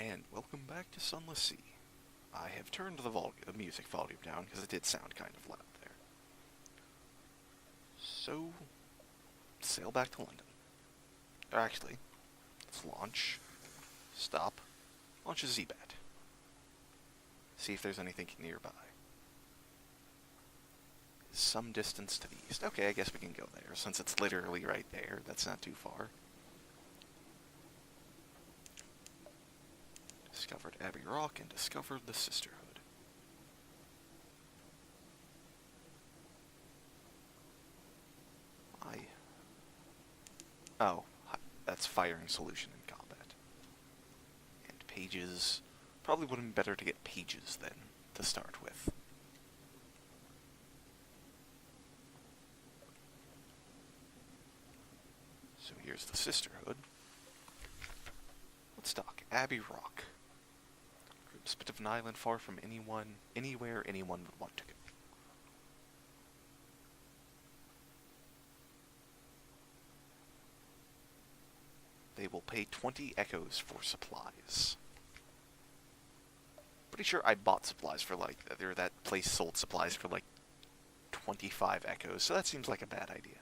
And welcome back to Sunless Sea. I have turned the music volume down because it did sound kind of loud there. So, sail back to London. Or actually, let's launch, stop, launch a Z-Bat. See if there's anything nearby. Some distance to the east. Okay, I guess we can go there, since it's literally right there. That's not too far. Discovered Abbey Rock and discovered the Sisterhood. Oh, that's firing solution in combat. And pages. Probably would have been better to get pages then, to start with. So here's the Sisterhood. Let's talk Abbey Rock. It's a bit of an island far from anywhere anyone would want to go. They will pay 20 echoes for supplies. Pretty sure I bought supplies for that place sold supplies for 25 echoes, so that seems like a bad idea.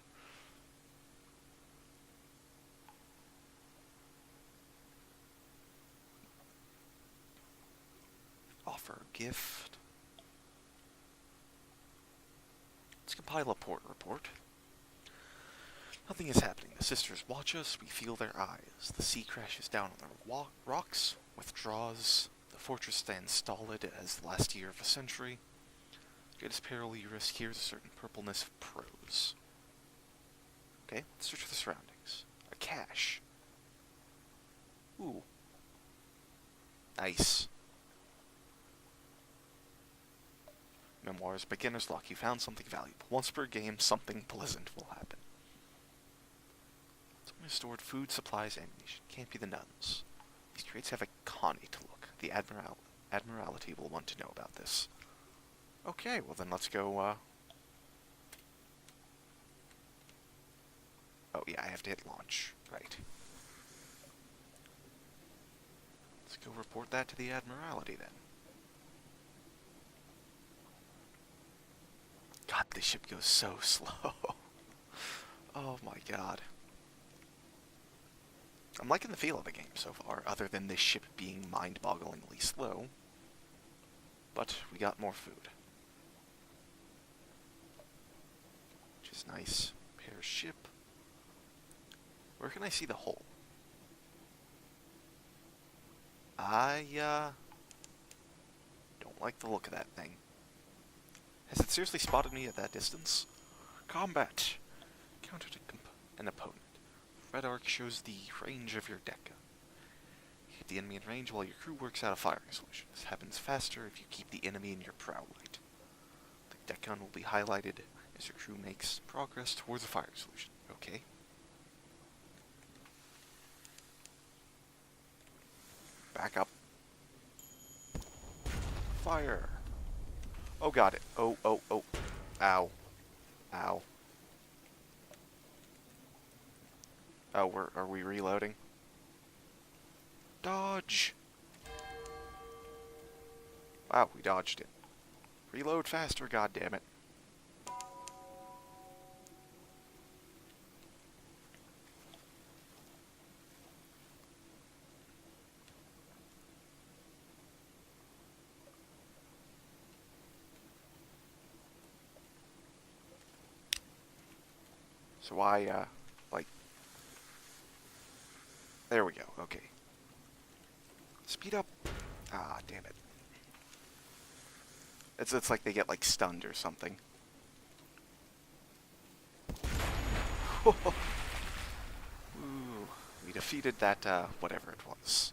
Offer a gift. Let's compile a port report. Nothing is happening. The sisters watch us. We feel their eyes. The sea crashes down on the rocks, withdraws. The fortress stands stolid as the last year of a century. Greatest peril you risk here is a certain purpleness of prose. Okay, let's search for the surroundings. A cache. Ooh. Nice. Memoirs, beginner's luck. You found something valuable. Once per game, something pleasant will happen. Someone has stored food, supplies, ammunition. Can't be the nuns. These crates have a connie to look. The Admiralty will want to know about this. Okay, well then let's go, Oh yeah, I have to hit launch. Right. Let's go report that to the Admiralty then. God, this ship goes so slow. Oh my god. I'm liking the feel of the game so far, other than this ship being mind-bogglingly slow. But we got more food. Which is nice. Repair ship. Where can I see the hull? I, don't like the look of that thing. Has it seriously spotted me at that distance? Combat! Countered an opponent. Red arc shows the range of your deca. Hit the enemy in range while your crew works out a firing solution. This happens faster if you keep the enemy in your prow light. The decan will be highlighted as your crew makes progress towards a firing solution. Okay. Back up. Fire! Oh, got it. Oh. Ow. Ow. Oh, are we reloading? Dodge! Wow, we dodged it. Reload faster, goddammit. So there we go, okay. Speed up. Ah, damn it. It's like they get, stunned or something. Ooh, we defeated that, whatever it was.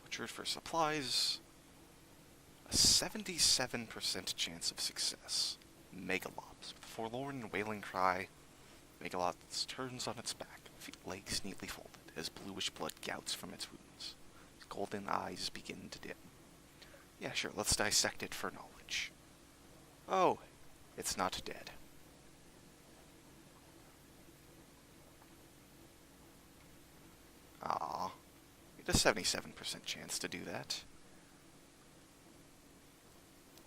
Butchered for supplies. A 77% chance of success. Megalops. With a forlorn and wailing cry, Megalops turns on its back, legs neatly folded, as bluish blood gouts from its wounds. Its golden eyes begin to dim. Yeah, sure, let's dissect it for knowledge. Oh, it's not dead. a 77% chance to do that.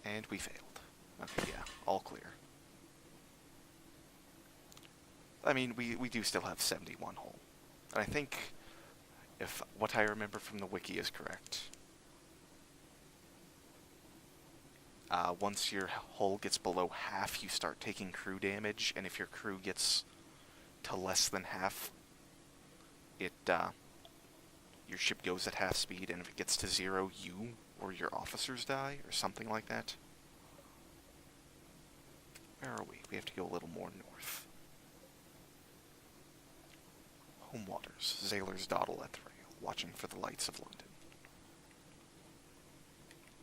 And we failed. Okay, yeah, all clear. I mean, we do still have 71 hull. And I think, if what I remember from the wiki is correct, once your hull gets below half, you start taking crew damage, and if your crew gets to less than half, your ship goes at half speed, and if it gets to 0, you or your officers die, or something like that. Where are we? We have to go a little more north. Home waters. Sailors dawdle at the rail, watching for the lights of London.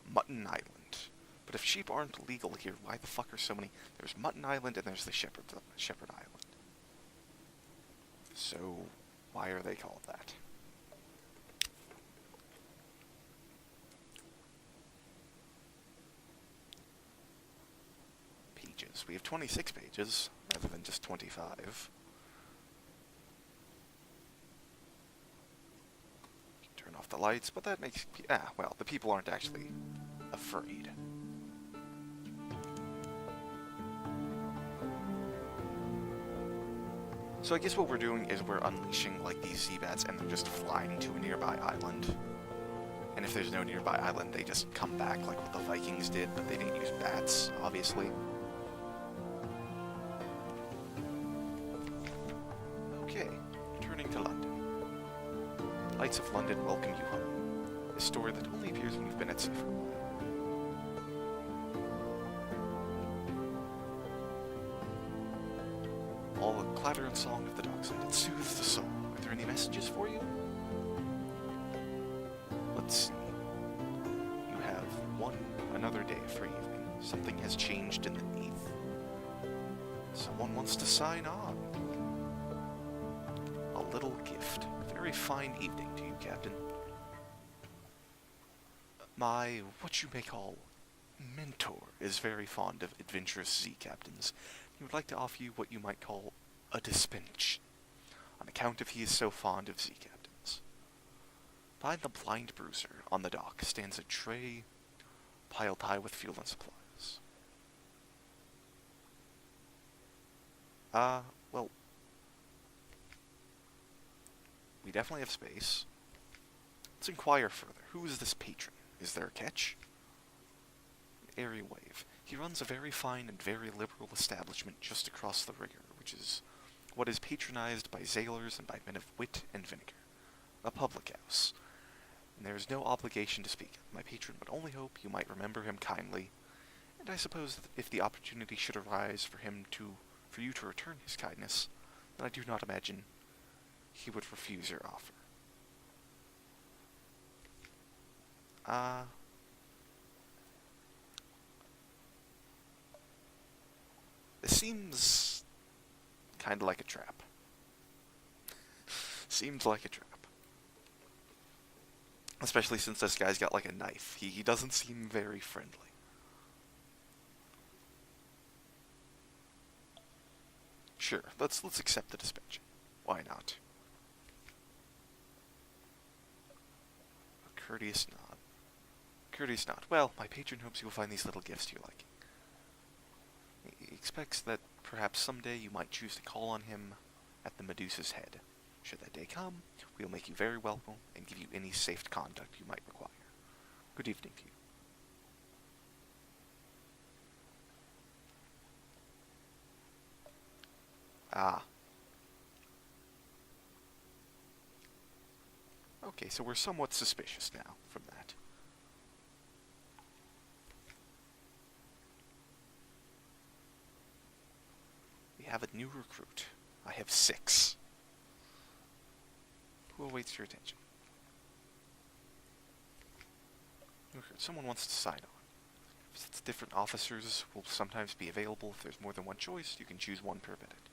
Mutton Island. But if sheep aren't legal here, why the fuck are so many? There's Mutton Island and there's the Shepherd Island. So, why are they called that? Pages. We have 26 pages, rather than just 25. Turn off the lights, but that makes... well, the people aren't actually afraid. So I guess what we're doing is we're unleashing, like, these Z-Bats, and they're just flying to a nearby island. And if there's no nearby island, they just come back like what the Vikings did, but they didn't use bats, obviously. Okay, returning to London. Lights of London welcome you home. A story that only appears when you've been at sea for a while. All the clatter and song of the dockside, it soothes the soul. Are there any messages for you? Let's see. You have another day for evening. Something has changed in the neath. Someone wants to sign on. A little gift. Very fine evening to you, Captain. My, what you may call, mentor is very fond of adventurous sea captains. He would like to offer you what you might call a dispensation, on account of he is so fond of sea captains. Behind the blind bruiser on the dock stands a tray piled high with fuel and supplies. Well, we definitely have space. Let's inquire further. Who is this patron? Is there a catch? Airy wave. He runs a very fine and very liberal establishment just across the river, which is what is patronized by sailors and by men of wit and vinegar. A public house. And there is no obligation to speak of. My patron would only hope you might remember him kindly, and I suppose that if the opportunity should arise for you to return his kindness, then I do not imagine he would refuse your offer. This seems kind of like a trap. Seems like a trap. Especially since this guy's got like a knife. He doesn't seem very friendly. Sure, let's accept the dispensation. Why not? A courteous nod. Courteous nod. Well, my patron hopes you will find these little gifts to your liking. He expects that perhaps someday you might choose to call on him at the Medusa's Head. Should that day come, we will make you very welcome and give you any safe conduct you might require. Good evening to you. Okay, so we're somewhat suspicious now from that. We have a new recruit. I have 6. Who awaits your attention? Someone wants to sign on. Different officers will sometimes be available. If there's more than one choice, you can choose one per minute.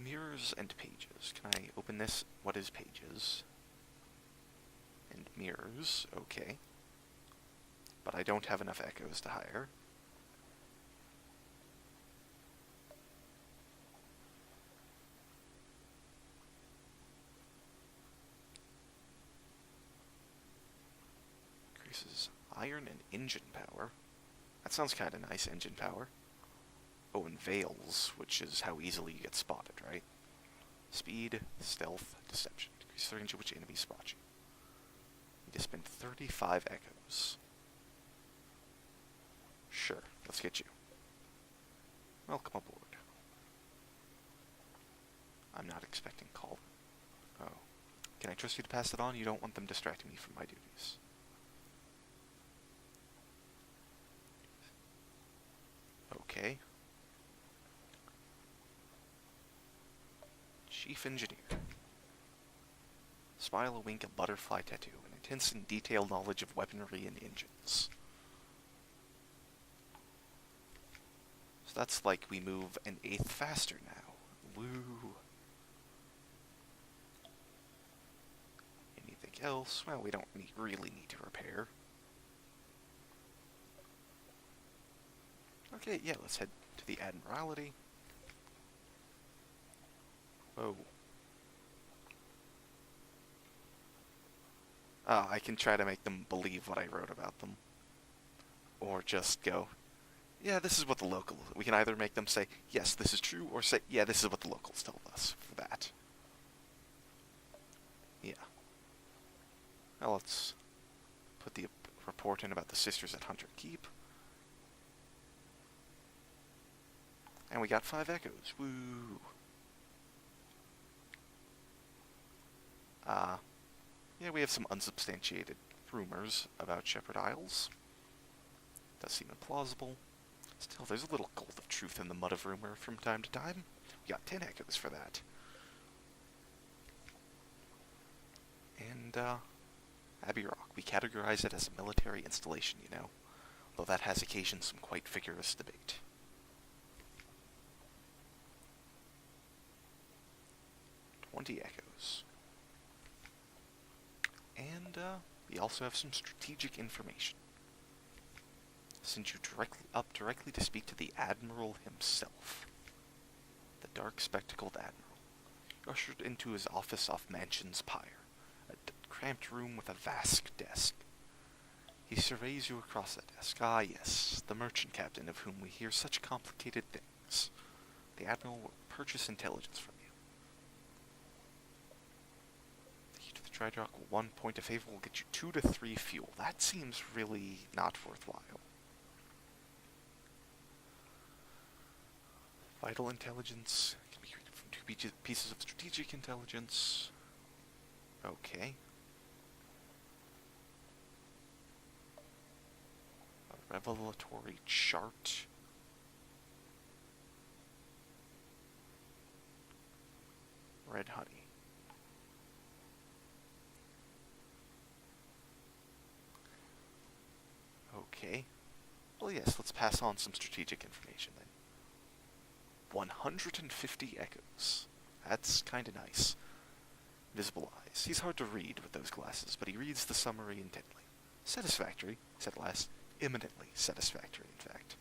Mirrors and pages. Can I open this? What is pages? And mirrors. Okay. But I don't have enough echoes to hire. is iron and engine power. That sounds kind of nice, engine power. Oh, and veils, which is how easily you get spotted, right? Speed, stealth, deception. Decrease the range at which enemies spot you. You just spend 35 echoes. Sure, let's get you. Welcome aboard. I'm not expecting call. Oh. Can I trust you to pass it on? You don't want them distracting me from my duties. Okay. Chief Engineer. Smile, a wink, a butterfly tattoo, an intense and detailed knowledge of weaponry and engines. So that's like we move an eighth faster now. Woo. Anything else? Well, we don't really need to repair. Okay, yeah, let's head to the Admiralty. Oh. I can try to make them believe what I wrote about them. Or just go, yeah, this is what the locals... We can either make them say, yes, this is true, or say, yeah, this is what the locals told us for that. Yeah. Now let's put the report in about the sisters at Hunter Keep. And we got 5 echoes. Woo! Yeah, we have some unsubstantiated rumors about Shepherd Isles. Does seem implausible. Still, there's a little gold of truth in the mud of rumor from time to time. We got 10 echoes for that. And, Abbey Rock. We categorize it as a military installation, you know. Though that has occasioned some quite vigorous debate. Echoes. And, we also have some strategic information. Send you directly to speak to the Admiral himself. The dark spectacled Admiral. Ushered into his office off Mansion's Pyre, a cramped room with a vast desk. He surveys you across the desk. Ah, yes, the merchant captain of whom we hear such complicated things. The Admiral will purchase intelligence from you. Dry dock 1 point of favor will get you 2 to 3 fuel. That seems really not worthwhile. Vital intelligence can be created from 2 pieces of strategic intelligence. Okay. A revelatory chart. Red honey. Okay. Well, yes, let's pass on some strategic information then. 150 echoes. That's kinda nice. Visible eyes. He's hard to read with those glasses, but he reads the summary intently. Satisfactory, said at last. Imminently satisfactory, in fact.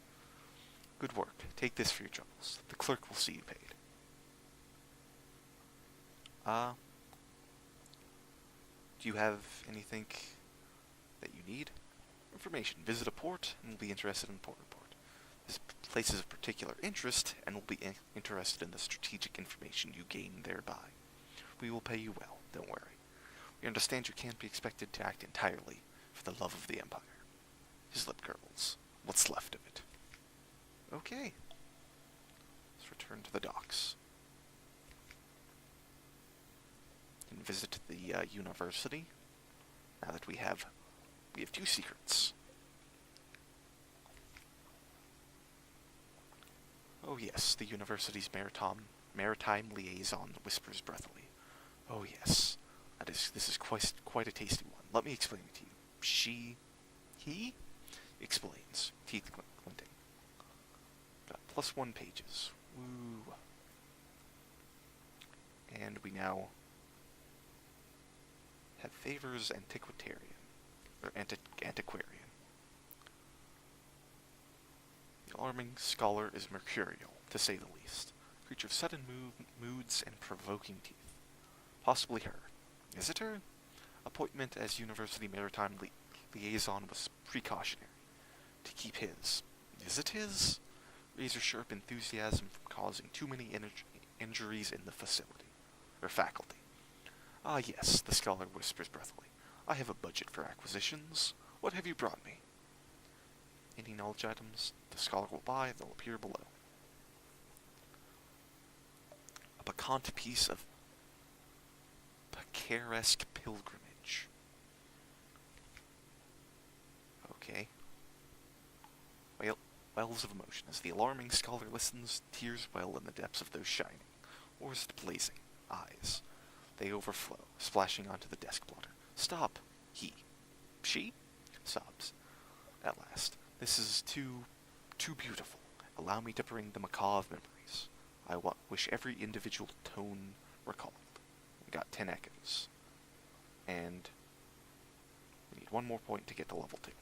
Good work. Take this for your troubles. The clerk will see you paid. Do you have anything that you need? Information. Visit a port and will be interested in port report. This place is of particular interest and will be interested in the strategic information you gain thereby. We will pay you well, don't worry. We understand you can't be expected to act entirely for the love of the Empire. His lip curls. What's left of it? Okay. Let's return to the docks. And visit the university. Now that we have 2 secrets. Oh yes, the university's maritime liaison whispers breathily. Oh yes, this is quite a tasty one. Let me explain it to you. He explains, teeth glinting. Got +1 pages. Woo. And we now have favors antiquarian. The alarming scholar is mercurial, to say the least. Creature of sudden moods and provoking teeth. Possibly her. Is it her? Appointment as University Maritime liaison was precautionary, to keep his, is it his, razor-sharp enthusiasm from causing too many injuries in the facility, or faculty. Ah yes, the scholar whispers breathily. I have a budget for acquisitions. What have you brought me? Any knowledge items the scholar will buy, they'll appear below. A piquant piece of picaresque pilgrimage. Okay. Wells of emotion. As the alarming scholar listens, tears well in the depths of those shining, or is it blazing, eyes. They overflow, splashing onto the desk blotter. Stop! She? Sobs. At last. This is too beautiful. Allow me to bring the macaw of memories. I wish every individual tone recalled. We got 10 echoes. And we need one more point to get to level 2.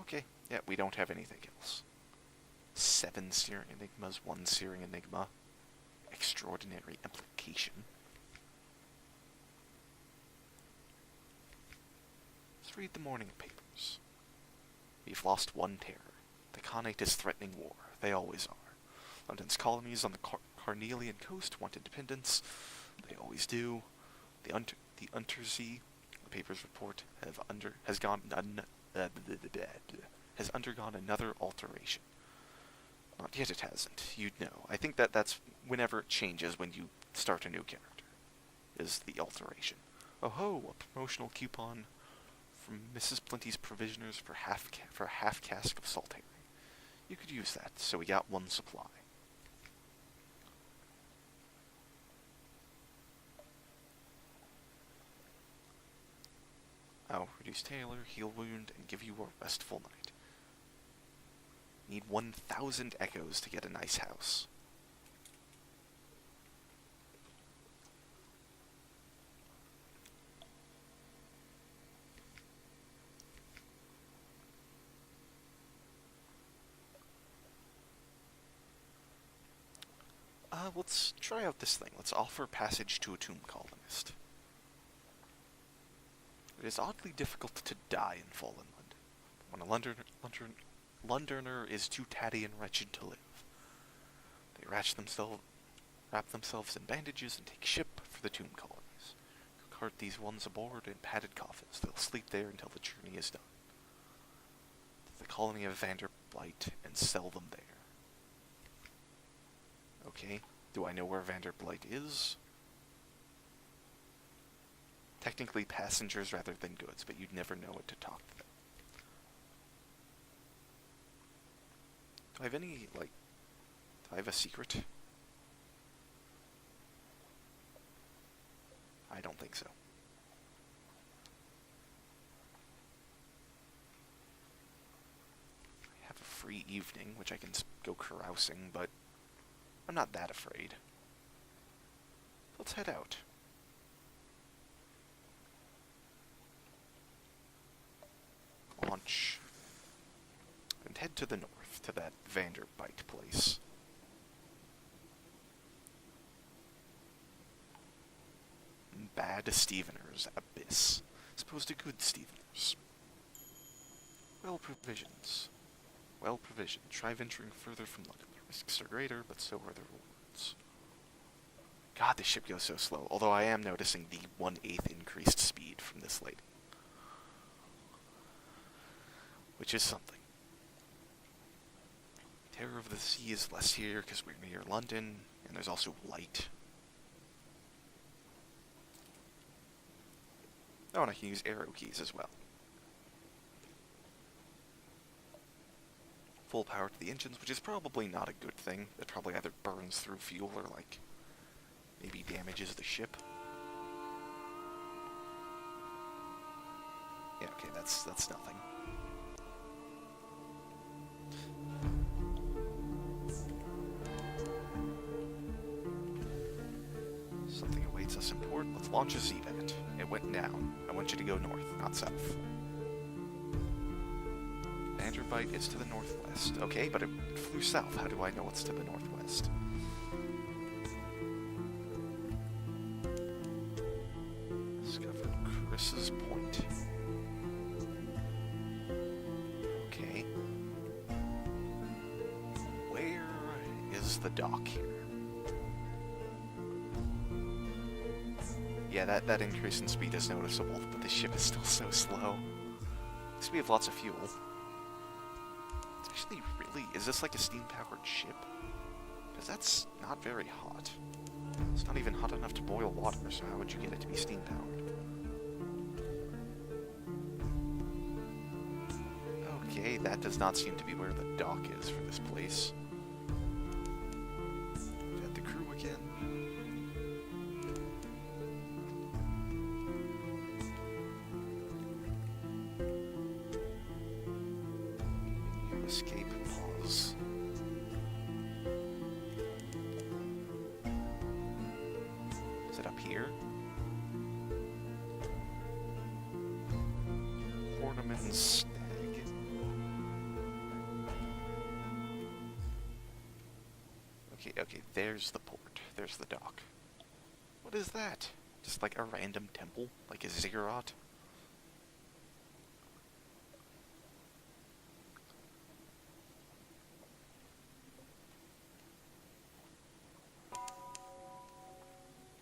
Okay, yeah, we don't have anything else. 7 searing enigmas, 1 searing enigma. Extraordinary implication. Let's read the morning papers. We've lost one terror. The Khanate is threatening war. They always are. London's colonies on the Carnelian coast want independence. They always do. The Untersee, the paper's report, has undergone another alteration. Not yet it hasn't. You'd know. I think that's whenever it changes when you start a new character, is the alteration. Oh ho, a promotional coupon from Mrs. Plenty's Provisioners for a half cask of salt herring. You could use that, so we got 1 supply. I'll reduce Taylor, heal wound, and give you a restful night. Need 1,000 echoes to get a nice house. Let's try out this thing. Let's offer passage to a tomb colonist. It is oddly difficult to die in fallen London, when a Londoner is too tatty and wretched to live. They wrap themselves in bandages and take ship for the tomb colonies. Cart these ones aboard in padded coffins. They'll sleep there until the journey is done. To the colony of Venderbight and sell them there. Okay, do I know where Venderbight is? Technically passengers rather than goods, but you'd never know it to talk to them. Do I have any, do I have a secret? I don't think so. I have a free evening, which I can go carousing, but I'm not that afraid. Let's head out. Launch. And head to the north, to that Venderbight place. Bad Steveners Abyss. As opposed to good Steveners. Well provisions. Well provisioned. Try venturing further from London. The risks are greater, but so are the rewards. God, this ship goes so slow. Although I am noticing the 1/8 increased speed from this lady. Which is something. Terror of the sea is less here because we're near London, and there's also light. Oh, and I can use arrow keys as well. Full power to the engines, which is probably not a good thing. It probably either burns through fuel or, maybe damages the ship. Yeah, okay, that's nothing. Something awaits us in port. Let's launch a Z-Bat. It went down. I want you to go north, not south. Vanderbight is to the northwest. Okay, but it flew south. How do I know it's to the northwest? Discover Chris's point. Okay. Where is the dock here? Yeah, that increase in speed is noticeable, but the ship is still so slow. At least we have lots of fuel. It's actually really... Is this like a steam-powered ship? Because that's not very hot. It's not even hot enough to boil water, so how would you get it to be steam-powered? Okay, that does not seem to be where the dock is for this place. We've had the crew again. Escape, pause. Is it up here? Horniman's Stag. Okay, there's the port. There's the dock. What is that? Just like a random temple? Like a ziggurat?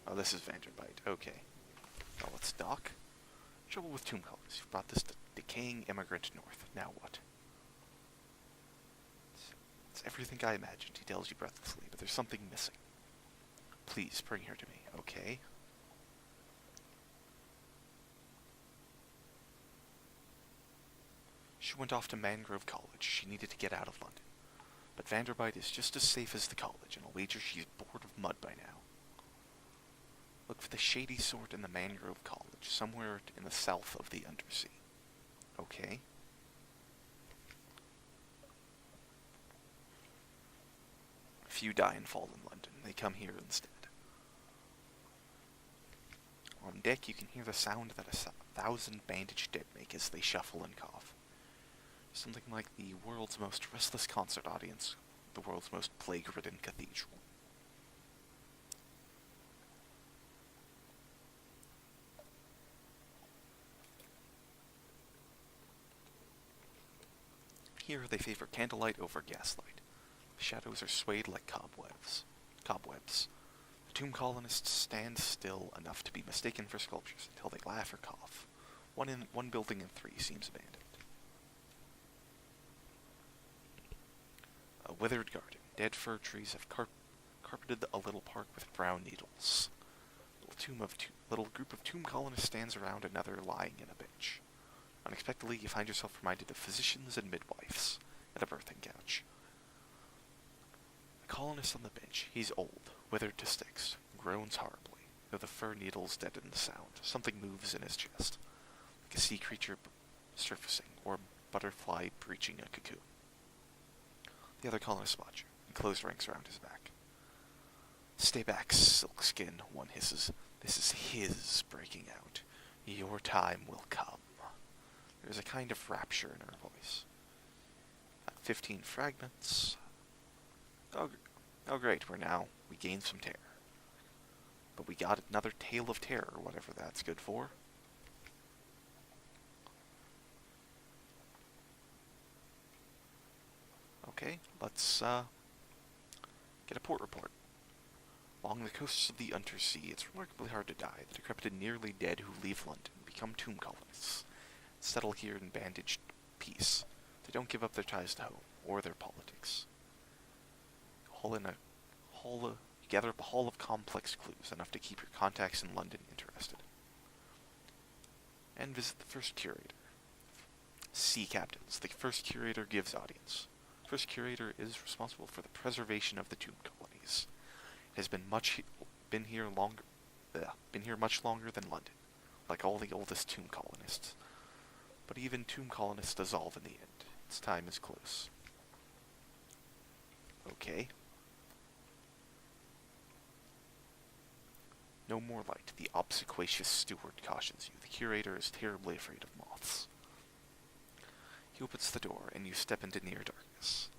Oh, this is Venderbight. Okay. Now let's dock. Trouble with Tune Colonists. You've brought this decaying immigrant north. Now what? It's everything I imagined, he tells you breathlessly, but there's something missing. Please, bring her to me, okay? She went off to Mangrove College. She needed to get out of London. But Venderbight is just as safe as the college, and I'll wager she's bored of mud by now. Look for the shady sort in the Mangrove College, somewhere in the south of the Undersea. Okay? Few die and fall in London. They come here instead. On deck, you can hear the sound that 1,000 bandaged dead make as they shuffle and cough. Something like the world's most restless concert audience, the world's most plague-ridden cathedral. Here they favor candlelight over gaslight. The shadows are swayed like cobwebs. The tomb colonists stand still enough to be mistaken for sculptures until they laugh or cough. One building in 3 seems abandoned. A withered garden. Dead fir trees have carpeted a little park with brown needles. Little group of tomb colonists stands around another lying in a bench. Unexpectedly, you find yourself reminded of physicians and midwives at a birthing couch. The colonist on the bench, he's old, withered to sticks, groans horribly, though the fir needles deaden the sound. Something moves in his chest, like a sea creature surfacing, or a butterfly breaching a cocoon. The other colonist spots you, and close ranks around his back. Stay back, Silkskin, one hisses. This is his breaking out. Your time will come. There's a kind of rapture in her voice. 15 fragments. Oh great, we gained some terror. But we got another tale of terror, whatever that's good for. Okay, let's get a port report. Along the coasts of the Undersea, it's remarkably hard to die. The decrepit and nearly dead who leave London become tomb colonists. Settle here in bandaged peace. They don't give up their ties to home, or their politics. You gather up a haul of complex clues, enough to keep your contacts in London interested. And visit the first curator. Sea captains. The first curator gives audience. The first curator is responsible for the preservation of the tomb colonies. It has been here much longer than London, like all the oldest tomb colonists. But even tomb colonists dissolve in the end. Its time is close. Okay. No more light. The obsequious steward cautions you. The curator is terribly afraid of moths. He opens the door, and you step into near darkness.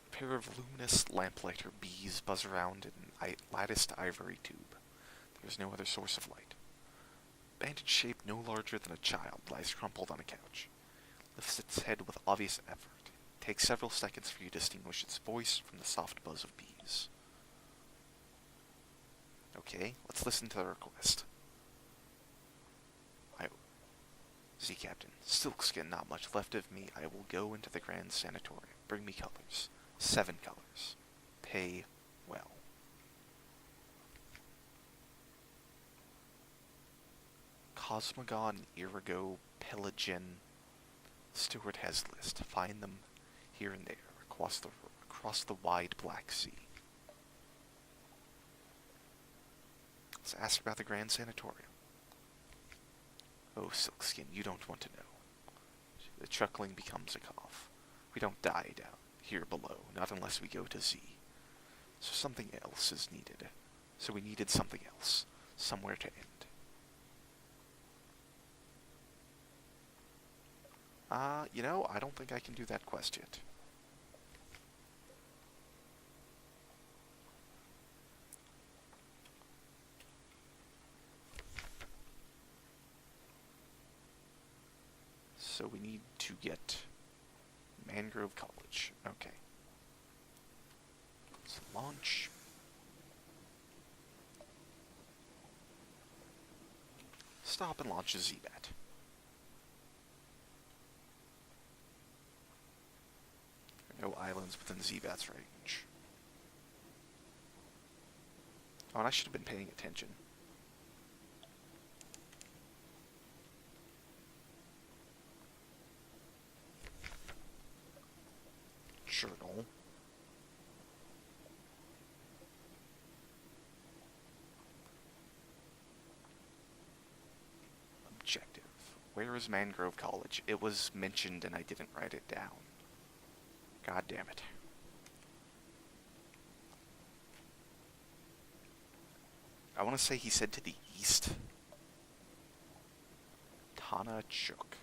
A pair of luminous lamplighter bees buzz around in a latticed ivory tube. There is no other source of light. bandage shape no larger than a child lies crumpled on a couch. Lifts its head with obvious effort. It takes several seconds for you to distinguish its voice from the soft buzz of bees. Okay, let's listen to the request. Captain, Silkskin, not much left of me. I will go into the Grand Sanatorium. Bring me colors. 7 colors. Pay well. Cosmogon, Irigo, Pelagian. Stewart has list. Find them here and there, across the wide Black Sea. Let's ask about the Grand Sanatorium. Oh, Silkskin, you don't want to know. The chuckling becomes a cough. We don't die down here below, not unless we go to Z. So something else is needed. So we needed something else. Somewhere to end. I don't think I can do that quest yet. So we need to get Mangrove College. Okay. Let's launch. Stop and launch a Z-Bat. There are no islands within Z-Bat's range. Oh, and I should have been paying attention. Journal. Objective. Where is Mangrove College? It was mentioned and I didn't write it down. God damn it. I want to say he said to the east. Tana Chuk.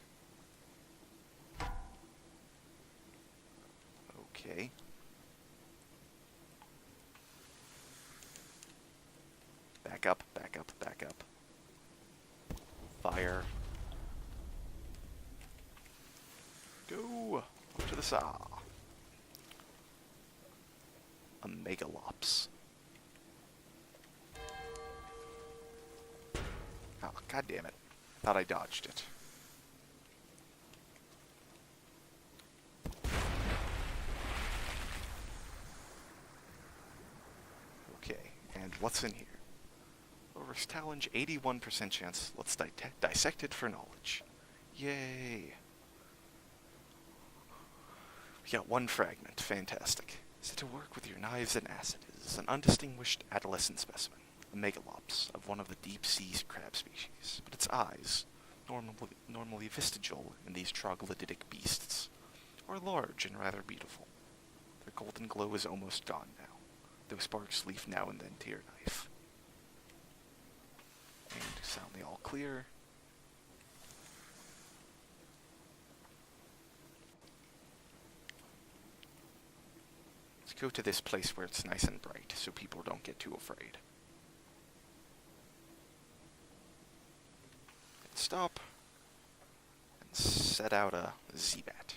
Okay. Back up, back up, back up. Fire. Go! Up to the saw. A megalops. Oh, god damn it. Thought I dodged it. Okay, and what's in here? Over challenge, 81% chance. Let's dissect it for knowledge. Yay! We got 1 fragment. Fantastic. Set to work with your knives and acid. It is an undistinguished adolescent specimen, a megalops of one of the deep-sea crab species, but its eyes, normally vestigial in these troglodytic beasts, are large and rather beautiful. Their golden glow is almost gone now, though sparks leaf now and then to your knife. And sound the all clear. Let's go to this place where it's nice and bright, so people don't get too afraid. Stop. And set out a Z-Bat.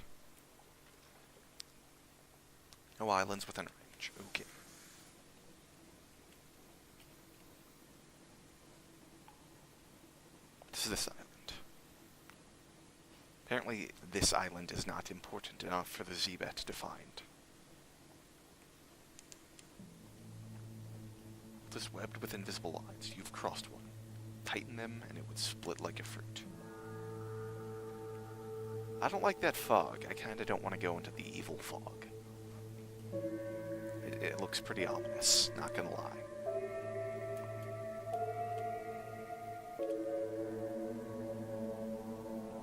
No islands within range. Okay. What is this island? Apparently, this island is not important enough for the Z-Bat to find. It is webbed with invisible lines. You've crossed one. Tighten them, and it would split like a fruit. I don't like that fog. I kinda don't want to go into the evil fog. It looks pretty ominous, not gonna lie.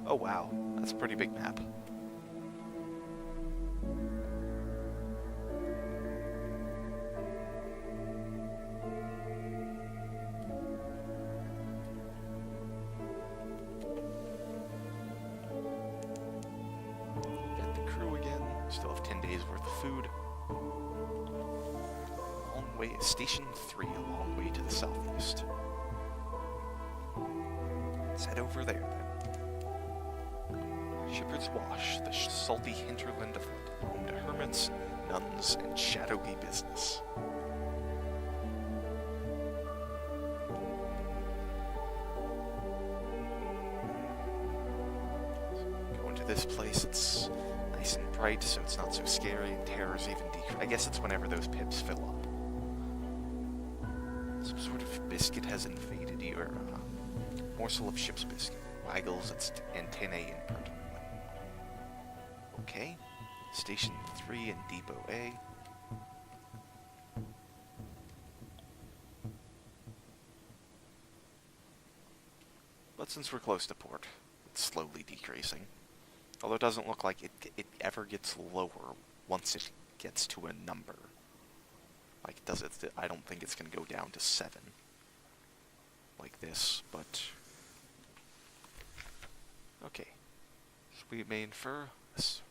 Oh wow, that's a pretty big map. Got the crew again. Still have 10 days worth of food. Long way, Station 3, a long way to the southeast. Let's head over there, then. Shepherd's Wash, the salty hinterland of London, home to hermits, nuns, and shadowy business. Go into this place, it's nice and bright, so it's not so scary, and terror's even decreased. I guess it's whenever those pips fill up. Some sort of biscuit has invaded you, or morsel of ship's biscuit. Waggles its antennae impertinently. Okay. Station 3 in Depot A. But since we're close to port, it's slowly decreasing. Although it doesn't look like it ever gets lower once it gets to a number. Like, does it? I don't think it's going to go down to 7. Like this, but... Okay. So we may infer this.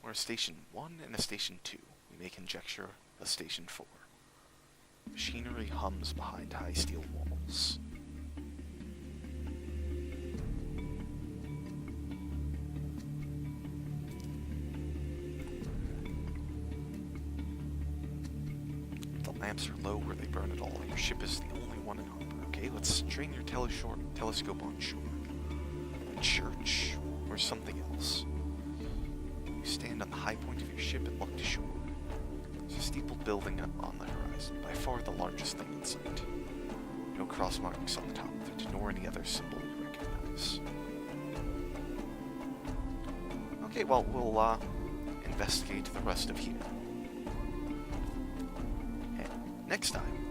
We're a Station 1 and a Station 2. We may conjecture a Station 4. Machinery hums behind high steel walls. The lamps are low where they burn it all. Your ship is the only one in harbor. Okay, let's train your telescope on shore. A church, or something else. You stand on the high point of your ship and look to shore. There's a steepled building on the horizon, by far the largest thing in sight. No cross marks on the top of it, nor any other symbol you recognize. Okay, well, we'll investigate the rest of here. And next time